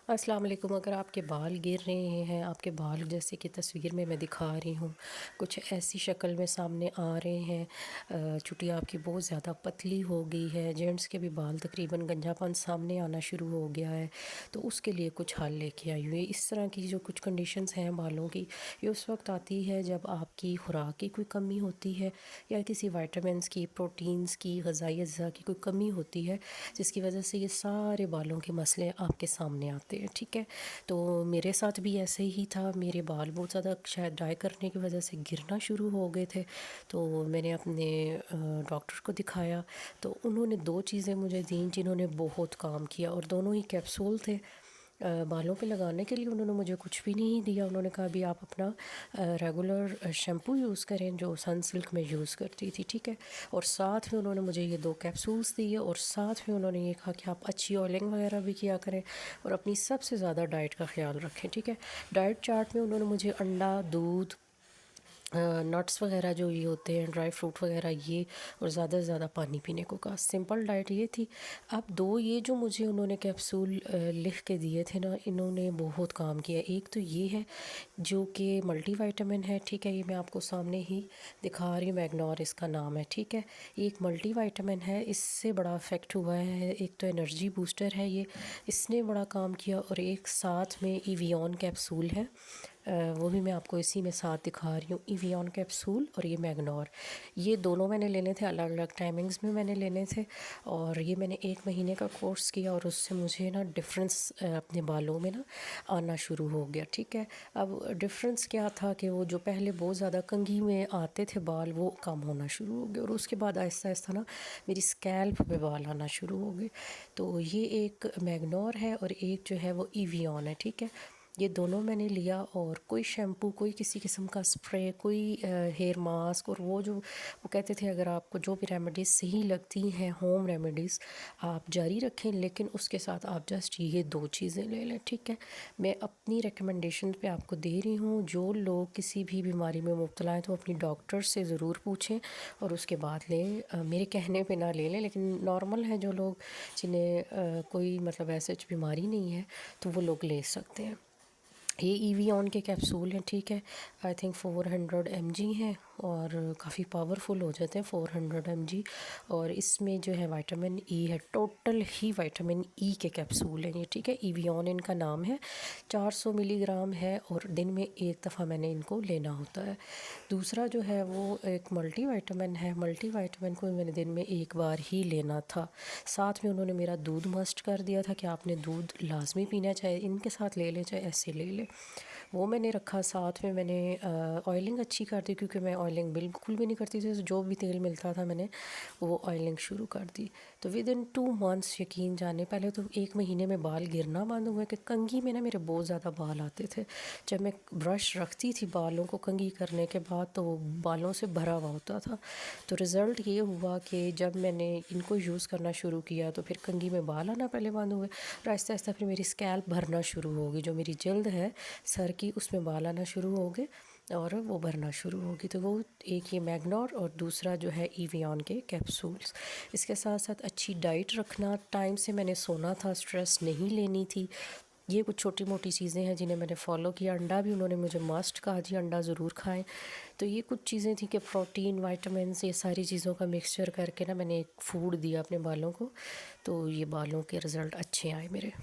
अस्सलाम वालेकुम। अगर आपके बाल गिर रहे हैं, आपके बाल जैसे कि तस्वीर में मैं दिखा रही हूँ कुछ ऐसी शक्ल में सामने आ रहे हैं, चुटिया आपकी बहुत ज़्यादा पतली हो गई है, जेंट्स के भी बाल तकरीबन गंजापन सामने आना शुरू हो गया है, तो उसके लिए कुछ हल लेके आई हुई है। इस तरह की जो कुछ कंडीशंस हैं बालों की, ये उस वक्त आती है जब आपकी खुराक की कोई कमी होती है या किसी विटामिन्स की, प्रोटीन्स की, ग़िज़ाई अज्जा की कोई कमी होती है, जिसकी वजह से ये सारे बालों के मसले आपके सामने आते हैं। ठीक है, तो मेरे साथ भी ऐसे ही था। मेरे बाल बहुत ज़्यादा शायद ड्राई करने की वजह से गिरना शुरू हो गए थे, तो मैंने अपने डॉक्टर को दिखाया, तो उन्होंने दो चीज़ें मुझे दी जिन्होंने बहुत काम किया, और दोनों ही कैप्सूल थे बालों पे लगाने के लिए। उन्होंने मुझे कुछ भी नहीं दिया। उन्होंने कहा अभी आप अपना रेगुलर शैम्पू यूज़ करें जो सनसिल्क में यूज़ करती थी। ठीक है, और साथ में उन्होंने मुझे ये दो कैप्सूल्स दिए, और साथ में उन्होंने ये कहा कि आप अच्छी ऑयलिंग वगैरह भी किया करें और अपनी सबसे ज़्यादा डाइट का ख्याल रखें। ठीक है, डाइट चार्ट में उन्होंने मुझे अंडा, दूध, नट्स वगैरह जो ये होते हैं, ड्राई फ्रूट वगैरह, ये और ज़्यादा से ज़्यादा पानी पीने को कहा। सिंपल डाइट ये थी। अब दो ये जो मुझे उन्होंने कैप्सूल लिख के दिए थे ना, इन्होंने बहुत काम किया। एक तो ये है जो कि मल्टीविटामिन है। ठीक है, ये मैं आपको सामने ही दिखा रही हूँ, मैग्नोर इसका नाम है। ठीक है, ये एक मल्टीविटामिन है, इससे बड़ा इफ़ेक्ट हुआ है। एक तो एनर्जी बूस्टर है ये, इसने बड़ा काम किया, और एक साथ में इवियन कैप्सूल है, वो भी मैं आपको इसी में साथ दिखा रही हूँ। इवियन कैप्सूल और ये मैग्नोर, ये दोनों मैंने लेने थे, अलग अलग टाइमिंग्स में मैंने लेने थे, और ये मैंने 1 महीने का कोर्स किया, और उससे मुझे ना डिफरेंस अपने बालों में ना आना शुरू हो गया। ठीक है, अब डिफरेंस क्या था कि वो जो पहले बहुत ज़्यादा कंघी में आते थे बाल, वो कम होना शुरू हो गए, और उसके बाद आहिस्ता आहिस्ता ना मेरी स्कैल्प पे बाल आना शुरू हो गए। तो ये एक मैग्नोर है और एक जो है वो इवियन है। ठीक है, ये दोनों मैंने लिया, और कोई शैम्पू, कोई किसी किस्म का स्प्रे, कोई हेयर मास्क, और वो जो वो कहते थे अगर आपको जो भी रेमेडीज़ सही लगती हैं, होम रेमेडीज़, आप जारी रखें, लेकिन उसके साथ आप जस्ट ये दो चीज़ें ले लें। ठीक है, मैं अपनी रिकमेंडेशन पे आपको दे रही हूँ। जो लोग किसी भी बीमारी में मुब्तला हैं तो अपनी डॉक्टर से ज़रूर पूछें और उसके बाद लें। मेरे कहने पे ना ले लें, लेकिन नॉर्मल है जो लोग, जिन्हें कोई मतलब ऐसे बीमारी नहीं है, तो वो लोग ले सकते हैं। ये इवियन के कैप्सूल हैं। ठीक है, आई थिंक 400 mg हैं, और काफ़ी पावरफुल हो जाते हैं 400 mg। और इसमें जो है विटामिन ई है, टोटल ही विटामिन ई के कैप्सूल हैं ये। ठीक है, इवियन इनका नाम है, 400 मिलीग्राम है, और दिन में एक दफ़ा मैंने इनको लेना होता है। दूसरा जो है वो एक मल्टीविटामिन है। मल्टीविटामिन को मैंने दिन में एक बार ही लेना था। साथ में उन्होंने मेरा दूध मस्ट कर दिया था कि आपने दूध लाजमी पीना, चाहे इनके साथ ले लें चाहे ऐसे ले लें, वो मैंने रखा। साथ में मैंने ऑयलिंग अच्छी कर दी, क्योंकि मैं ऑयलिंग बिल्कुल भी नहीं करती थी, तो जो भी तेल मिलता था मैंने वो ऑयलिंग शुरू कर दी। तो विद इन 2 मंथ्स, यकीन जाने, पहले तो 1 महीने में बाल गिरना बंद हुए, कि कंघी में ना मेरे बहुत ज़्यादा बाल आते थे। जब मैं ब्रश रखती थी बालों को कंघी करने के बाद, तो वो बालों से भरा हुआ होता था। तो रिज़ल्ट ये हुआ कि जब मैंने इनको यूज़ करना शुरू किया, तो फिर कंघी में बाल आना पहले बंद हुए, और आहिस्ता आहिस्ता फिर मेरी स्कैल्प भरना शुरू हो गई। जो मेरी जल्द है सर की, उसमें बाल आना शुरू हो गए और वो भरना शुरू होगी। तो वो एक ये मैग्नोर, और दूसरा जो है इवियन के कैप्सूल्स। इसके साथ साथ अच्छी डाइट रखना, टाइम से मैंने सोना था, स्ट्रेस नहीं लेनी थी, ये कुछ छोटी मोटी चीज़ें हैं जिन्हें मैंने फ़ॉलो किया। अंडा भी उन्होंने मुझे मस्ट कहा जी अंडा ज़रूर खाएं। तो ये कुछ चीज़ें थी कि प्रोटीन, विटामिन्स, ये सारी चीज़ों का मिक्सचर करके ना मैंने एक फूड दिया अपने बालों को, तो ये बालों के रिज़ल्ट अच्छे आए मेरे।